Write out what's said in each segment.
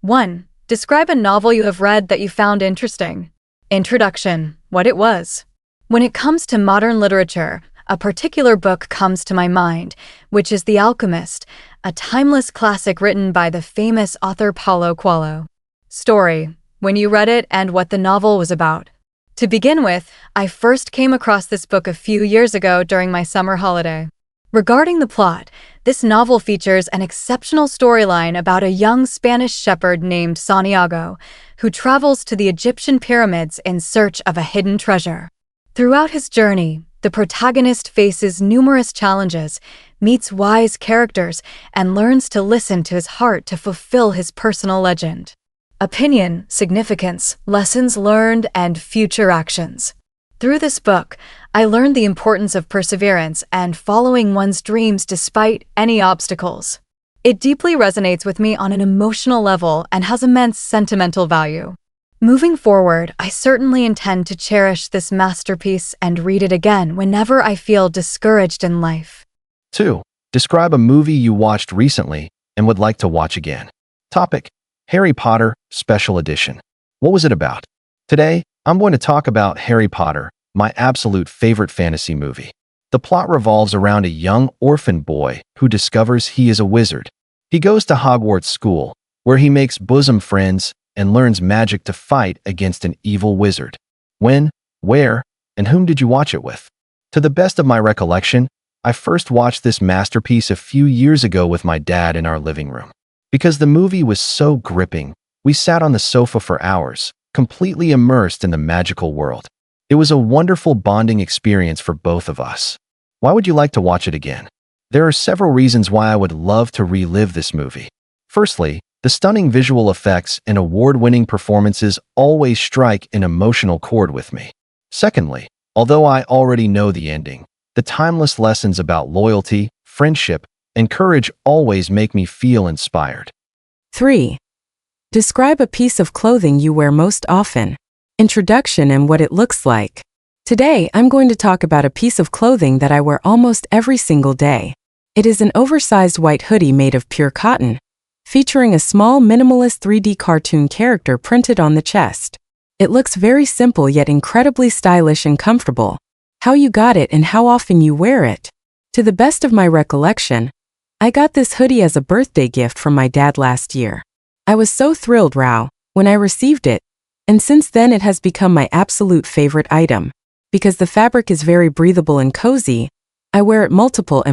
1. Describe a novel you have read that you found interesting. Introduction. What it was. When it comes to modern literature, a particular book comes to my mind, which is The Alchemist, a timeless classic written by the famous author Paulo Coelho. Story. When you read it and what the novel was about. To begin with, I first came across this book a few years ago during my summer holiday. Regarding the plot, this novel features an exceptional storyline about a young Spanish shepherd named Santiago, who travels to the Egyptian pyramids in search of a hidden treasure. Throughout his journey, the protagonist faces numerous challenges, meets wise characters, and learns to listen to his heart to fulfill his personal legend. Opinion, significance, lessons learned, and future actions. Through this book, I learned the importance of perseverance and following one's dreams despite any obstacles. It deeply resonates with me on an emotional level and has immense sentimental value. Moving forward, I certainly intend to cherish this masterpiece and read it again whenever I feel discouraged in life. 2. Describe a movie you watched recently and would like to watch again. Topic: Harry Potter Special Edition. What was it about? Today, I'm going to talk about Harry Potter, my absolute favorite fantasy movie. The plot revolves around a young orphan boy who discovers he is a wizard. He goes to Hogwarts School, where he makes bosom friends and learns magic to fight against an evil wizard. When, where, and whom did you watch it with? To the best of my recollection, I first watched this masterpiece a few years ago with my dad in our living room. Because the movie was so gripping, we sat on the sofa for hours, completely immersed in the magical world. It was a wonderful bonding experience for both of us. Why would you like to watch it again? There are several reasons why I would love to relive this movie. Firstly, the stunning visual effects and award-winning performances always strike an emotional chord with me. Secondly, although I already know the ending, the timeless lessons about loyalty, friendship, and courage always make me feel inspired. 3. Describe a piece of clothing you wear most often. Introduction and what it looks like. Today, I'm going to talk about a piece of clothing that I wear almost every single day. It is an oversized white hoodie made of pure cotton, featuring a small minimalist 3D cartoon character printed on the chest. It looks very simple yet incredibly stylish and comfortable. How you got it and how often you wear it. To the best of my recollection, I got this hoodie as a birthday gift from my dad last year. I was so thrilled, when I received it, and since then it has become my absolute favorite item. Because the fabric is very breathable and cozy, I wear it multiple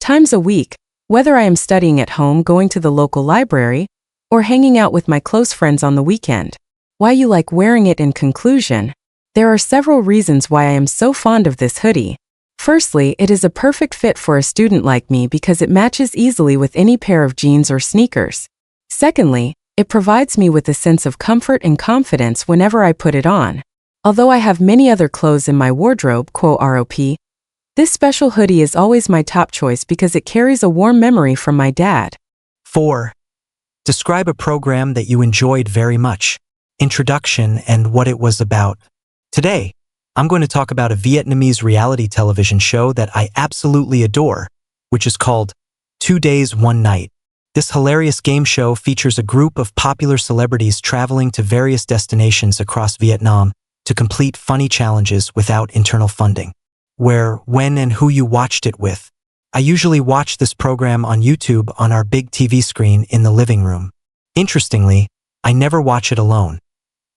times a week, whether I am studying at home, going to the local library, or hanging out with my close friends on the weekend. Why you like wearing it? In conclusion, there are several reasons why I am so fond of this hoodie. Firstly, it is a perfect fit for a student like me because it matches easily with any pair of jeans or sneakers. Secondly, it provides me with a sense of comfort and confidence whenever I put it on. Although I have many other clothes in my wardrobe, this special hoodie is always my top choice because it carries a warm memory from my dad. 4. Describe a program that you enjoyed very much. Introduction and what it was about. Today, I'm going to talk about a Vietnamese reality television show that I absolutely adore, which is called 2 Days, 1 Night. This hilarious game show features a group of popular celebrities traveling to various destinations across Vietnam to complete funny challenges without internal funding. Where, when, and who you watched it with. I usually watch this program on YouTube on our big TV screen in the living room. Interestingly, I never watch it alone.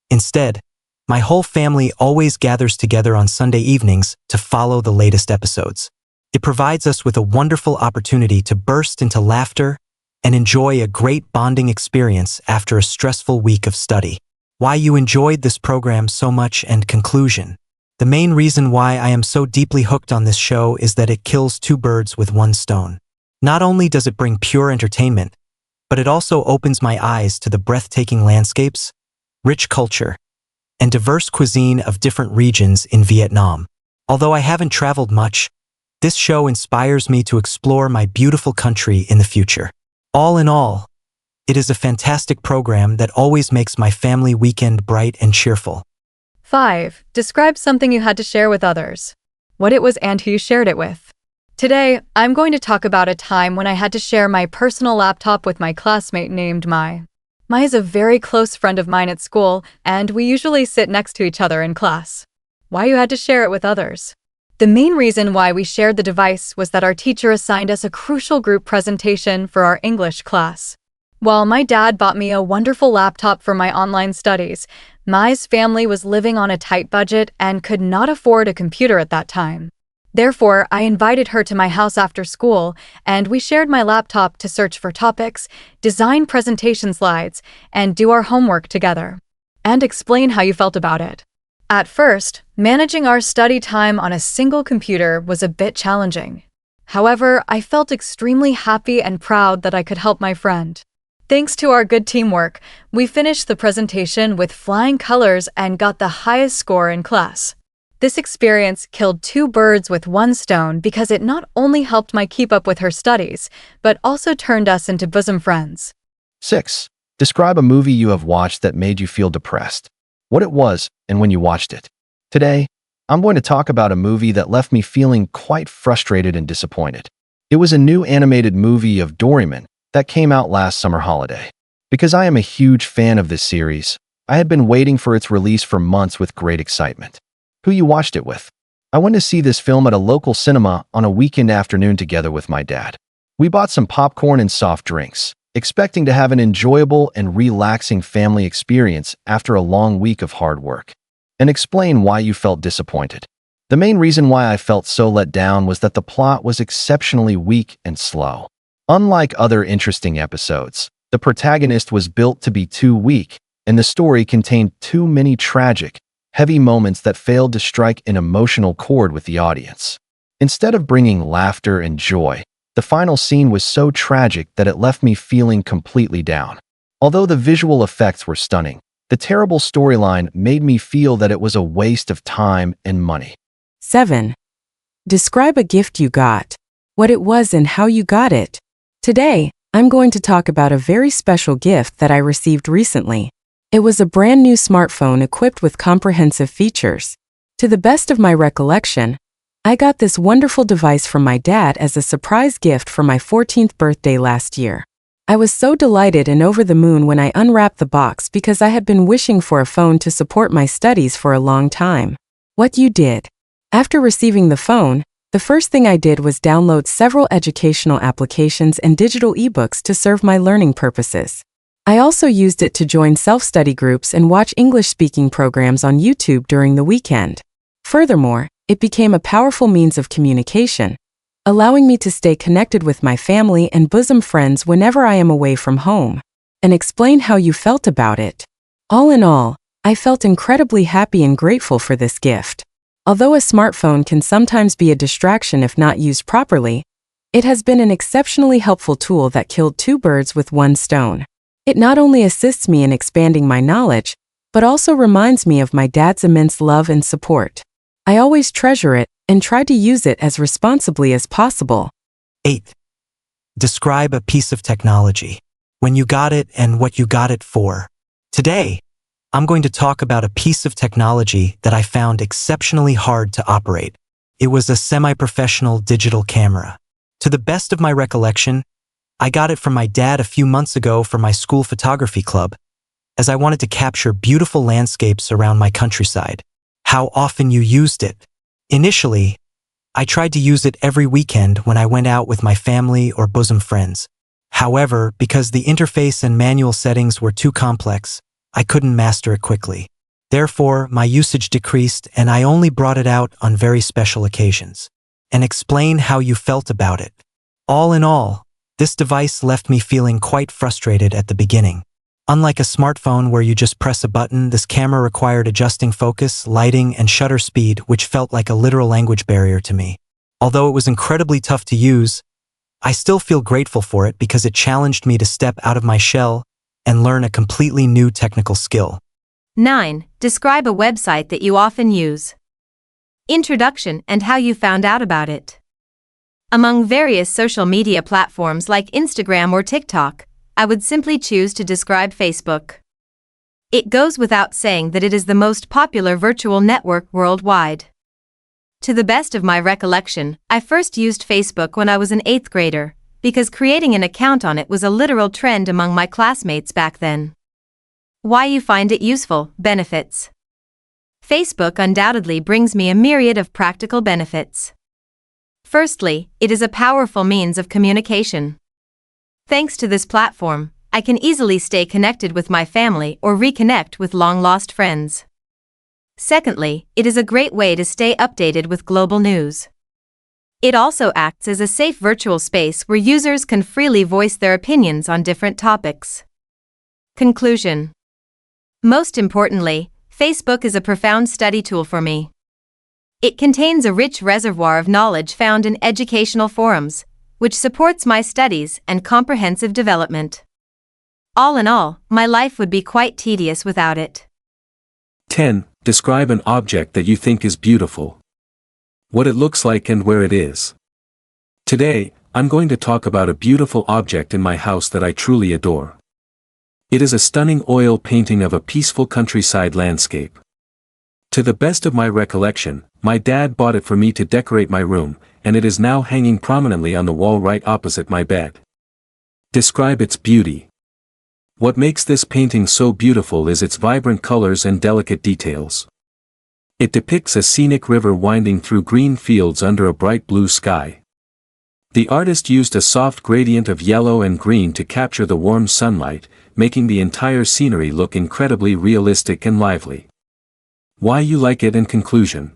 Instead, my whole family always gathers together on Sunday evenings to follow the latest episodes. It provides us with a wonderful opportunity to burst into laughter and enjoy a great bonding experience after a stressful week of study. Why you enjoyed this program so much and conclusion. The main reason why I am so deeply hooked on this show is that it kills two birds with one stone. Not only does it bring pure entertainment, but it also opens my eyes to the breathtaking landscapes, rich culture, and diverse cuisine of different regions in Vietnam. Although I haven't traveled much, this show inspires me to explore my beautiful country in the future. All in all, it is a fantastic program that always makes my family weekend bright and cheerful. 5. Describe something you had to share with others. What it was and who you shared it with. Today, I'm going to talk about a time when I had to share my personal laptop with my classmate named Mai. Mai is a very close friend of mine at school, and we usually sit next to each other in class. Why you had to share it with others? The main reason why we shared the device was that our teacher assigned us a crucial group presentation for our English class. While my dad bought me a wonderful laptop for my online studies, Mai's family was living on a tight budget and could not afford a computer at that time. Therefore, I invited her to my house after school, and we shared my laptop to search for topics, design presentation slides, and do our homework together. And explain how you felt about it. At first, managing our study time on a single computer was a bit challenging. However, I felt extremely happy and proud that I could help my friend. Thanks to our good teamwork, we finished the presentation with flying colors and got the highest score in class. This experience killed two birds with one stone because it not only helped Mai keep up with her studies, but also turned us into bosom friends. 6. Describe a movie you have watched that made you feel depressed. What it was and when you watched it. Today, I'm going to talk about a movie that left me feeling quite frustrated and disappointed. It was a new animated movie of Doraemon that came out last summer holiday. Because I am a huge fan of this series, I had been waiting for its release for months with great excitement. Who you watched it with? I went to see this film at a local cinema on a weekend afternoon together with my dad. We bought some popcorn and soft drinks, expecting to have an enjoyable and relaxing family experience after a long week of hard work. And explain why you felt disappointed. The main reason why I felt so let down was that the plot was exceptionally weak and slow. Unlike other interesting episodes, the protagonist was built to be too weak, and the story contained too many tragic, heavy moments that failed to strike an emotional chord with the audience. Instead of bringing laughter and joy, the final scene was so tragic that it left me feeling completely down. Although the visual effects were stunning, the terrible storyline made me feel that it was a waste of time and money. 7. Describe a gift you got. What it was and how you got it. Today, I'm going to talk about a very special gift that I received recently. It was a brand new smartphone equipped with comprehensive features. To the best of my recollection, I got this wonderful device from my dad as a surprise gift for my 14th birthday last year. I was so delighted and over the moon when I unwrapped the box because I had been wishing for a phone to support my studies for a long time. What you did? After receiving the phone, the first thing I did was download several educational applications and digital ebooks to serve my learning purposes. I also used it to join self-study groups and watch English-speaking programs on YouTube during the weekend. Furthermore, it became a powerful means of communication, allowing me to stay connected with my family and bosom friends whenever I am away from home. And explain how you felt about it. All in all, I felt incredibly happy and grateful for this gift. Although a smartphone can sometimes be a distraction if not used properly, it has been an exceptionally helpful tool that killed two birds with one stone. It not only assists me in expanding my knowledge, but also reminds me of my dad's immense love and support. I always treasure it and try to use it as responsibly as possible. 8. Describe a piece of technology. When you got it and what you got it for. Today, I'm going to talk about a piece of technology that I found exceptionally hard to operate. It was a semi-professional digital camera. To the best of my recollection, I got it from my dad a few months ago for my school photography club, as I wanted to capture beautiful landscapes around my countryside. How often you used it? Initially, I tried to use it every weekend when I went out with my family or bosom friends. However, because the interface and manual settings were too complex, I couldn't master it quickly. Therefore, my usage decreased and I only brought it out on very special occasions. And explain how you felt about it. All in all, this device left me feeling quite frustrated at the beginning. Unlike a smartphone where you just press a button, this camera required adjusting focus, lighting, and shutter speed, which felt like a literal language barrier to me. Although it was incredibly tough to use, I still feel grateful for it because it challenged me to step out of my shell and learn a completely new technical skill. 9. Describe a website that you often use. Introduction and how you found out about it. Among various social media platforms like Instagram or TikTok, I would simply choose to describe Facebook. It goes without saying that it is the most popular virtual network worldwide. To the best of my recollection, I first used Facebook when I was an 8th grader, because creating an account on it was a literal trend among my classmates back then. Why you find it useful? Benefits. Facebook undoubtedly brings me a myriad of practical benefits. Firstly, it is a powerful means of communication. Thanks to this platform, I can easily stay connected with my family or reconnect with long-lost friends. Secondly, it is a great way to stay updated with global news. It also acts as a safe virtual space where users can freely voice their opinions on different topics. Conclusion. Most importantly, Facebook is a profound study tool for me. It contains a rich reservoir of knowledge found in educational forums, which supports my studies and comprehensive development. All in all, my life would be quite tedious without it. 10. Describe an object that you think is beautiful. What it looks like and where it is. Today, I'm going to talk about a beautiful object in my house that I truly adore. It is a stunning oil painting of a peaceful countryside landscape. To the best of my recollection, my dad bought it for me to decorate my room, and it is now hanging prominently on the wall right opposite my bed. Describe its beauty. What makes this painting so beautiful is its vibrant colors and delicate details. It depicts a scenic river winding through green fields under a bright blue sky. The artist used a soft gradient of yellow and green to capture the warm sunlight, making the entire scenery look incredibly realistic and lively. Why you like it in conclusion.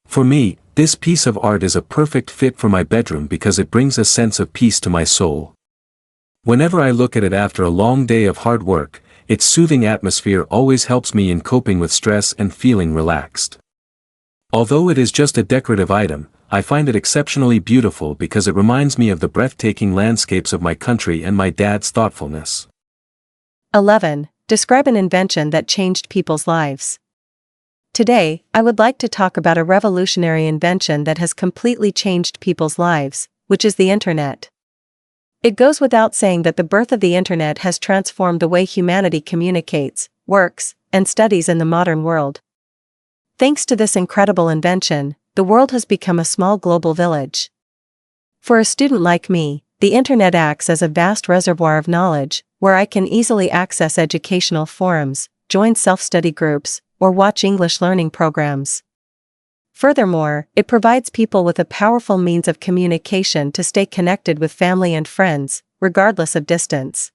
For me, this piece of art is a perfect fit for my bedroom because it brings a sense of peace to my soul. Whenever I look at it after a long day of hard work, its soothing atmosphere always helps me in coping with stress and feeling relaxed. Although it is just a decorative item, I find it exceptionally beautiful because it reminds me of the breathtaking landscapes of my country and my dad's thoughtfulness. 11. Describe an invention that changed people's lives. Today, I would like to talk about a revolutionary invention that has completely changed people's lives, which is the Internet. It goes without saying that the birth of the Internet has transformed the way humanity communicates, works, and studies in the modern world. Thanks to this incredible invention, the world has become a small global village. For a student like me, the Internet acts as a vast reservoir of knowledge, where I can easily access educational forums, join self-study groups, or watch English learning programs. Furthermore, it provides people with a powerful means of communication to stay connected with family and friends, regardless of distance.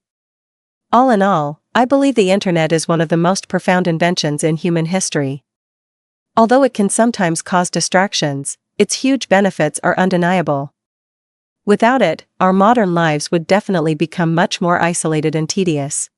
All in all, I believe the Internet is one of the most profound inventions in human history. Although it can sometimes cause distractions, its huge benefits are undeniable. Without it, our modern lives would definitely become much more isolated and tedious.